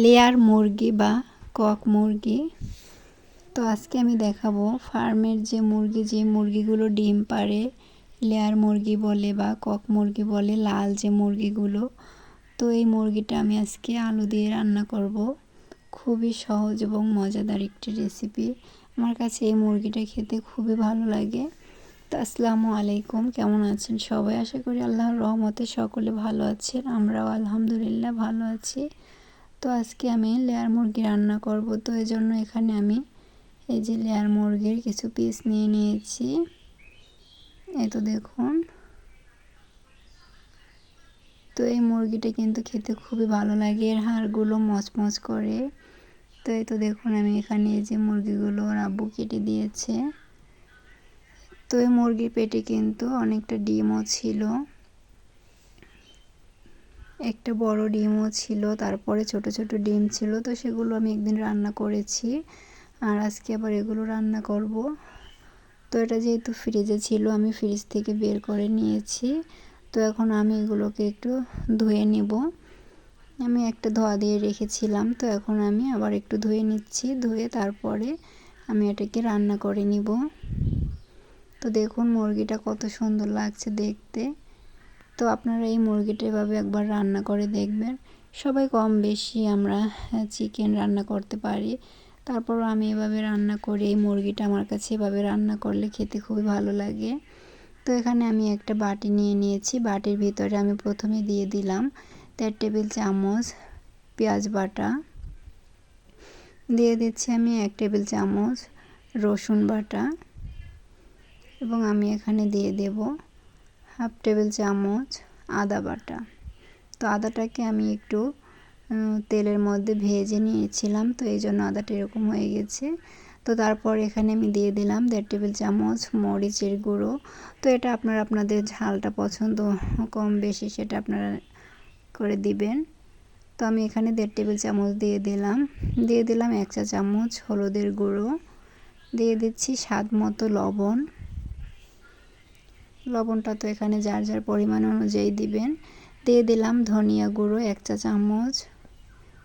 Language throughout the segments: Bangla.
লেয়ার মুরগি বা কক মুরগি। তো আজকে আমি দেখাবো ফার্মের যে মুরগিগুলো ডিম পাড়ে, লেয়ার মুরগি বলে বা কক মুরগি বলে, লাল যে মুরগিগুলো। তো এই মুরগিটা আমি আজকে আলু দিয়ে রান্না করব। খুবই সহজ এবং মজাদার একটি রেসিপি। আমার কাছে এই মুরগিটা খেতে খুবই ভালো লাগে। তো আসসালামু আলাইকুম, কেমন আছেন সবাই? আশা করি আল্লাহর রহমতে সকলে ভালো আছেন, আমরাও আলহামদুলিল্লাহ ভালো আছি। তো আজকে আমি লেয়ার মুরগি রান্না করব। তো এই জন্য এখানে আমি এই যে লেয়ার মুরগির কিছু পিস নিয়ে নিয়েছি। এই তো দেখুন। তো এই মুরগিটা কিন্তু খেতে খুবই ভালো লাগে, এর হাড়গুলো মচমচ করে। তো এই তো দেখুন, আমি এখানে এই যে মুরগিগুলো আব্বু কেটে দিয়েছে। তো এই মুরগির পেটে কিন্তু অনেকটা ডিমও ছিল, একটা বড় ডিমও ছিল, তারপরে ছোট ছোট ডিম ছিল। তো সেগুলো আমি একদিন রান্না করেছি, আর আজকে আবার এগুলো রান্না করব। তো এটা যেহেতু ফ্রিজে ছিল, আমি ফ্রিজ থেকে বের করে নিয়েছি। তো এখন আমি এগুলোকে একটু ধুয়ে নেব। আমি একটা ধোয়া দিয়ে রেখেছিলাম, তো এখন আমি আবার একটু ধুয়ে নিচ্ছি। ধুয়ে তারপরে আমি এটাকে রান্না করে নিব। তো দেখুন মুরগিটা কত সুন্দর লাগছে দেখতে। তো আপনারা এই মুরগিটা এভাবে একবার রান্না করে দেখবেন। সবাই কম বেশি আমরা চিকেন রান্না করতে পারি, তারপরও আমি এভাবে রান্না করি। এই মুরগিটা আমার কাছে এভাবে রান্না করলে খেতে খুবই ভালো লাগে। তো এখানে আমি একটা বাটি নিয়ে নিয়েছি। বাটির ভিতরে আমি প্রথমে দিয়ে দিলাম 1.5 টেবিল চামচ পেঁয়াজ বাটা, দিয়ে দিচ্ছি আমি 1 টেবিল চামচ রসুন বাটা, এবং আমি এখানে দিয়ে দেব 1/2 টেবিল চামচ আদা বাটা। তো আদাটাকে আমি একটু তেলের মধ্যে ভেজে নিয়েছিলাম, তো এই জন্য আদাটা এরকম হয়ে গেছে। তো তারপর এখানে আমি দিয়ে দিলাম 1.5 টেবিল চামচ মরিচের গুঁড়ো। তো এটা আপনাদের ঝালটা পছন্দ কম বেশি সেটা আপনারা করে দিবেন। তো আমি এখানে 1.5 টেবিল চামচ দিয়ে দিলাম 1 চা চামচ হলুদের গুঁড়ো, দিয়ে দিচ্ছি স্বাদ মতো লবণ। লবণটা তো এখানে যার যার পরিমাণ অনুযায়ী দিবেন। দিয়ে দিলাম ধনিয়া গুঁড়ো 1 চা চামচ,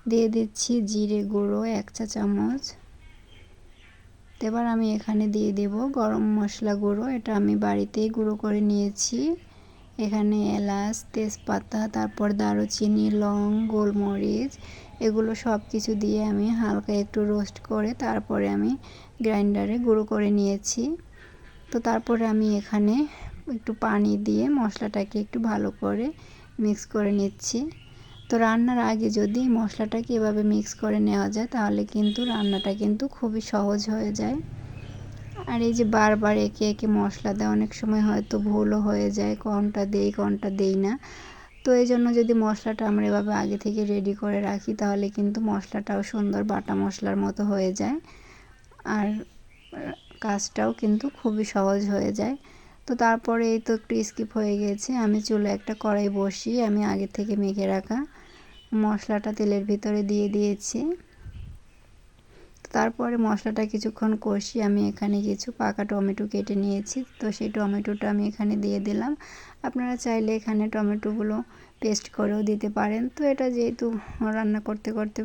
দিয়ে দিচ্ছি জিরে গুঁড়ো 1 চা চামচ। এবার আমি এখানে দিয়ে দেব গরম মশলা গুঁড়ো, এটা আমি বাড়িতেই গুঁড়ো করে নিয়েছি। এখানে এলাচ, তেজপাতা, তারপর দারুচিনি, লং, গোলমরিচ, এগুলো সব কিছু দিয়ে আমি হালকা একটু রোস্ট করে তারপরে আমি গ্রাইন্ডারে গুঁড়ো করে নিয়েছি। তো তারপরে আমি এখানে একটু পানি দিয়ে মশলাটাকে একটু ভালো করে মিক্স করে নিচ্ছি। তো রান্নার আগে যদি মশলাটাকে এভাবে মিক্স করে নেওয়া যায় তাহলে কিন্তু রান্নাটা কিন্তু খুবই সহজ হয়ে যায়। আর এই যে বারবার একে একে মশলা দেওয়া অনেক সময় হয়তো ভুলও হয়ে যায়, কোনটা দেই কোনটা দেই না। তো এই জন্য যদি মশলাটা আমরা এভাবে আগে থেকে রেডি করে রাখি তাহলে কিন্তু মশলাটাও সুন্দর বাটা মশলার মতো হয়ে যায়, আর কাজটাও কিন্তু খুবই সহজ হয়ে যায়। তো তারপরে এই তো একটু স্কিপ হয়ে গেছে, আমি চুলে একটা কড়াই বসিয়ে আমি আগে থেকে মেখে রাখা মশলাটা তেলের ভিতরে দিয়ে দিয়েছি। তারপরে মশলাটা কিছুক্ষণ কষিয়ে আমি এখানে কিছু পাকা টমেটো কেটে নিয়েছি, তো সেই টমেটোটা আমি এখানে দিয়ে দিলাম। আপনারা চাইলে এখানে টমেটোগুলো পেস্ট করেও দিতে পারেন। তো এটা যেহেতু রান্না করতে করতে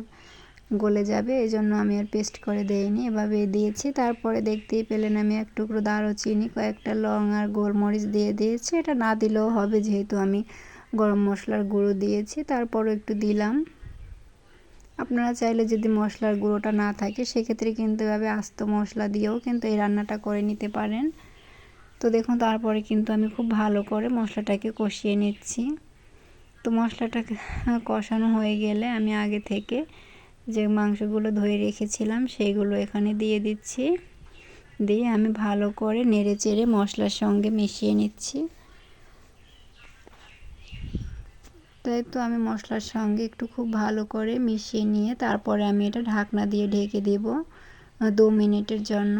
গলে যাবে এই জন্য আমি আর পেস্ট করে দেইনি, এভাবেই দিয়েছি। তারপরে দেখতেই পেলেন আমি এক টুকরো দারুচিনি, কয়েকটা লং আর গোলমরিচ দিয়ে দিয়েছি। এটা না দিলেও হবে যেহেতু আমি গরম মশলার গুঁড়ো দিয়েছি, তারপরও একটু দিলাম। আপনারা চাইলে যদি মশলার গুঁড়োটা না থাকে সেক্ষেত্রে কিন্তু এভাবে আস্ত মশলা দিয়েও কিন্তু এই রান্নাটা করে নিতে পারেন। তো দেখুন তারপরে কিন্তু আমি খুব ভালো করে মশলাটাকে কষিয়ে নিচ্ছি। তো মশলাটাকে কষানো হয়ে গেলে আমি আগে থেকে যে মাংসগুলো ধুয়ে রেখেছিলাম সেইগুলো এখানে দিয়ে দিচ্ছি। দিয়ে আমি ভালো করে নেড়ে চেড়ে মশলার সঙ্গে মিশিয়ে নিচ্ছি। তাই তো আমি মশলার সঙ্গে একটু খুব ভালো করে মিশিয়ে নিয়ে তারপরে আমি এটা ঢাকনা দিয়ে ঢেকে দেব 2 মিনিটের জন্য।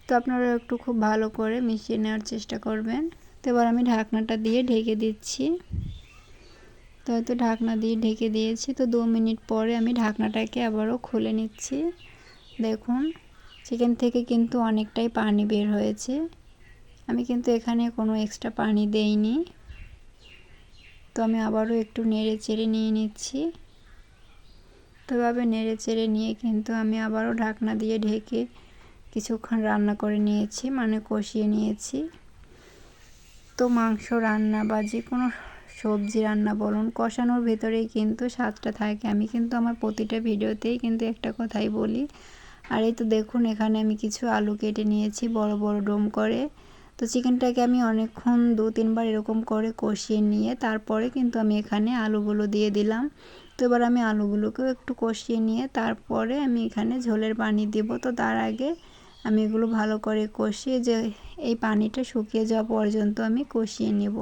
তো আপনারা একটু খুব ভালো করে মিশিয়ে নেওয়ার চেষ্টা করবেন। তো এবার আমি ঢাকনাটা দিয়ে ঢেকে দিচ্ছি। তো হয়তো ঢাকনা দিয়ে ঢেকে দিয়েছি। তো 2 মিনিট পরে আমি ঢাকনাটাকে আবারও খুলে নিচ্ছি। দেখুন চিকেন থেকে কিন্তু অনেকটাই পানি বের হয়েছে, আমি কিন্তু এখানে কোনো এক্সট্রা পানি দেইনি। তো আমি আবারও একটু নেড়ে চেড়ে নিয়ে নিচ্ছি। তো এভাবে নেড়ে চেড়ে নিয়ে কিন্তু আমি আবারও ঢাকনা দিয়ে ঢেকে কিছুক্ষণ রান্না করে নিয়েছি, মানে কষিয়ে নিয়েছি। তো মাংস রান্না বা যে কোনো সবজি রান্না বলুন, কষানোর ভেতরেই কিন্তু স্বাদটা থাকে। আমি কিন্তু আমার প্রতিটা ভিডিওতেই কিন্তু একটা কথাই বলি। আর এই তো দেখুন এখানে আমি কিছু আলু কেটে নিয়েছি বড় বড় ডোম করে। তো চিকেনটাকে আমি অনেকক্ষণ 2-3 বার এরকম করে কষিয়ে নিয়ে তারপরে কিন্তু আমি এখানে আলুগুলো দিয়ে দিলাম। তো এবার আমি আলুগুলোকেও একটু কষিয়ে নিয়ে তারপরে আমি এখানে ঝোলের পানি দেব। তো তার আগে আমি এগুলো ভালো করে কষিয়ে যে এই পানিটা শুকিয়ে যাওয়া পর্যন্ত আমি কষিয়ে নেব।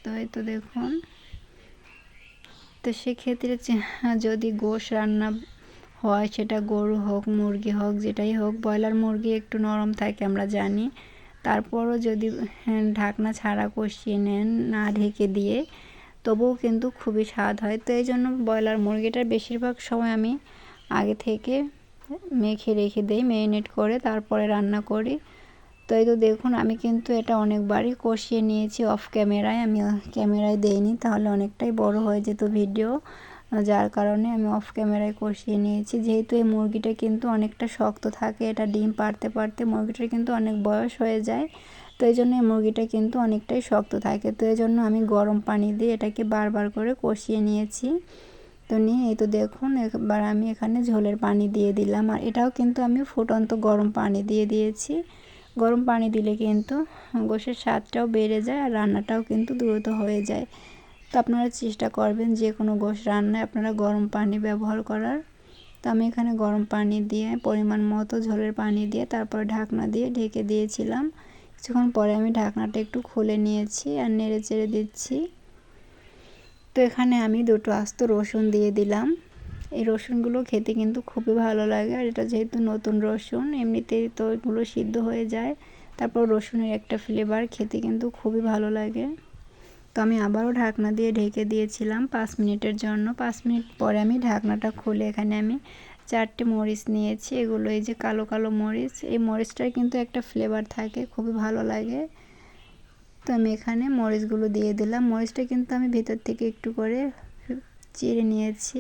তো এই তো দেখুন, তো সেক্ষেত্রে যদি গোশ রান্না হয়, সেটা গরু হোক মুরগি হোক যেটাই হোক, ব্রয়লার মুরগি একটু নরম থাকে আমরা জানি। তারপরও যদি ঢাকনা ছাড়া কষিয়ে নেন না ঢেকে দিয়ে, তবুও কিন্তু খুবই স্বাদ হয়। তো এই জন্য ব্রয়লার মুরগিটা বেশিরভাগ সময় আমি আগে থেকে মেখে রেখে দিই, ম্যারিনেট করে তারপরে রান্না করি। তো এই তো দেখুন আমি কিন্তু এটা অনেকবারই কষিয়ে নিয়েছি অফ ক্যামেরায়, আমি ক্যামেরায় দেইনি, তাহলে অনেকটাই বড় হয়ে যেত ভিডিও, যার কারণে আমি অফ ক্যামেরায় কষিয়ে নিয়েছি। যেহেতু এই মুরগিটা কিন্তু অনেকটা শক্ত থাকে, এটা ডিম পাড়তে পারতে মুরগিটার কিন্তু অনেক বয়স হয়ে যায়। তো এই জন্য এই মুরগিটা কিন্তু অনেকটাই শক্ত থাকে। তো এই জন্য আমি গরম পানি দিয়ে এটাকে বারবার করে কষিয়ে নিয়েছি। তো নিয়ে এই তো দেখুন এবার আমি এখানে ঝোলের পানি দিয়ে দিলাম। আর এটাও কিন্তু আমি ফুটন্ত গরম পানি দিয়ে দিয়েছি। গরম পানি দিলে কিন্তু গোশের স্বাদটাও বেড়ে যায় আর রান্নাটাও কিন্তু দ্রুত হয়ে যায়। তো আপনারা চেষ্টা করবেন যে কোনো গোশ রান্নায় আপনারা গরম পানি ব্যবহার করার। তো আমি এখানে গরম পানি দিয়ে পরিমাণ মতো ঝোলের পানি দিয়ে তারপর ঢাকনা দিয়ে ঢেকে দিয়েছিলাম। কিছুক্ষণ পরে আমি ঢাকনাটা একটু খুলে নিয়েছি আর নেড়ে চেড়ে দিচ্ছি। তো এখানে আমি 2টো আস্ত রসুন দিয়ে দিলাম। এই রসুনগুলো খেতে কিন্তু খুবই ভালো লাগে, আর এটা যেহেতু নতুন রসুন এমনিতেই তো এগুলো সিদ্ধ হয়ে যায়, তারপর রসুনের একটা ফ্লেভার খেতে কিন্তু খুবই ভালো লাগে। তো আমি আবারও ঢাকনা দিয়ে ঢেকে দিয়েছিলাম 5 মিনিটের জন্য। 5 মিনিট পরে আমি ঢাকনাটা খুলে এখানে আমি 4টে মরিচ নিয়েছি। এগুলো এই যে কালো কালো মরিচ, এই মরিচটার কিন্তু একটা ফ্লেভার থাকে, খুবই ভালো লাগে। তো আমি এখানে মরিচগুলো দিয়ে দিলাম। মরিচটা কিন্তু আমি ভেতর থেকে একটু করে চিড়ে নিয়েছি।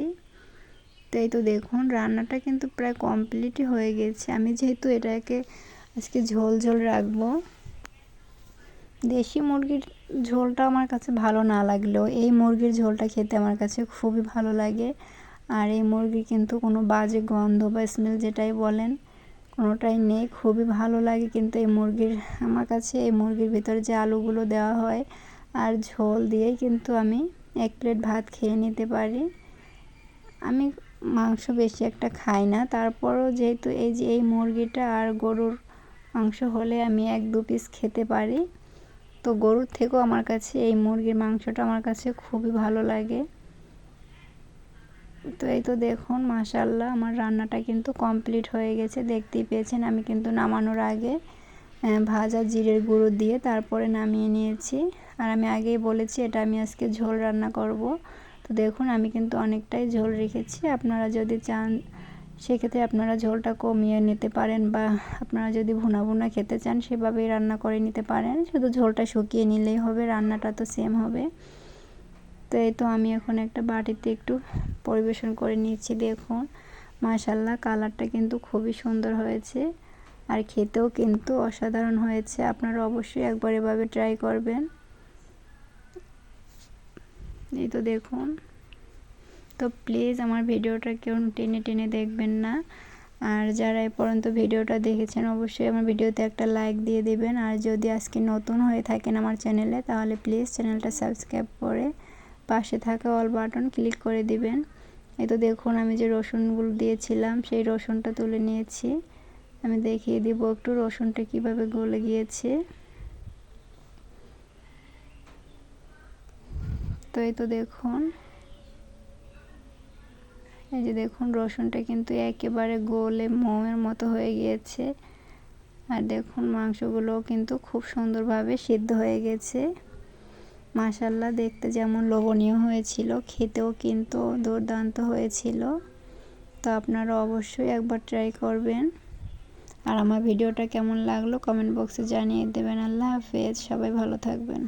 তো এই তো দেখুন রান্নাটা কিন্তু প্রায় কমপ্লিটই হয়ে গেছে। আমি যেহেতু এটাকে আজকে ঝোল ঝোল রাখবো, দেশি মুরগির ঝোলটা আমার কাছে ভালো না লাগলেও এই মুরগির ঝোলটা খেতে আমার কাছে খুবই ভালো লাগে। আর এই মুরগির কিন্তু কোনো বাজে গন্ধ বা স্মেল যেটাই বলেন কোনোটাই নেই, খুবই ভালো লাগে। কিন্তু এই মুরগির আমার কাছে এই মুরগির ভিতরে যে আলুগুলো দেওয়া হয় আর ঝোল দিয়েই কিন্তু আমি 1 প্লেট ভাত খেয়ে নিতে পারি। আমি মাংস বেশি একটা খাই না, তারপরও যেহেতু এই যে এই মুরগিটা আর গরুর মাংস হলে আমি 1-2 পিস খেতে পারি। তো গরুর থেকেও আমার কাছে এই মুরগির মাংসটা আমার কাছে খুবই ভালো লাগে। তো এই তো দেখুন মাশাআল্লাহ আমার রান্নাটা কিন্তু কমপ্লিট হয়ে গেছে, দেখতেই পেয়েছেন। আমি কিন্তু নামানোর আগে ভাজা জিরের গুঁড়ো দিয়ে তারপরে নামিয়ে নিয়েছি। আর আমি আগেই বলেছি এটা আমি আজকে ঝোল রান্না করব। তো দেখুন আমি কিন্তু অনেকটাই ঝোল রেখেছি, আপনারা যদি চান সেক্ষেত্রে আপনারা ঝোলটা কমিয়ে নিতে পারেন, বা আপনারা যদি ভুনা ভুনা খেতে চান সেভাবেই রান্না করে নিতে পারেন। শুধু ঝোলটা শুকিয়ে নিলেই হবে, রান্নাটা তো সেম হবে। তো এই তো আমি এখন একটা বাটিতে একটু পরিবেশন করে নিচ্ছি। দেখুন মাশাআল্লাহ কালারটা কিন্তু খুবই সুন্দর হয়েছে আর খেতেও কিন্তু অসাধারণ হয়েছে। আপনারা অবশ্যই একবার এভাবে ট্রাই করবেন। এই তো দেখুন, তো প্লিজ আমার ভিডিওটা কেউ টেনে টেনে দেখবেন না। আর যারা এ পর্যন্ত ভিডিওটা দেখেছেন অবশ্যই আমার ভিডিওতে একটা লাইক দিয়ে দেবেন। আর যদি আজকে নতুন হয়ে থাকেন আমার চ্যানেলে তাহলে প্লিজ চ্যানেলটা সাবস্ক্রাইব করে পাশে থাকা অল বাটন ক্লিক করে দিবেন। এই তো দেখুন আমি যে রসুনগুলো দিয়েছিলাম সেই রসুনটা তুলে নিয়েছি। আমি দেখিয়ে দিব একটু রসুনটা কিভাবে গলে গিয়েছে। তো এই তো দেখুন, এই যে দেখুন রসুনটা কিন্তু একেবারে গলে মোমের মতো হয়ে গিয়েছে। আর দেখুন মাংসগুলোও কিন্তু খুব সুন্দরভাবে সিদ্ধ হয়ে গেছে। মাশাআল্লাহ দেখতে যেমন লোভনীয় হয়েছিল, খেতেও কিন্তু দুর্দান্ত হয়েছিল। তো আপনারা অবশ্যই একবার ট্রাই করবেন। আর আমার ভিডিওটা কেমন লাগলো কমেন্ট বক্সে জানিয়ে দেবেন। আল্লাহ হাফেজ, সবাই ভালো থাকবেন।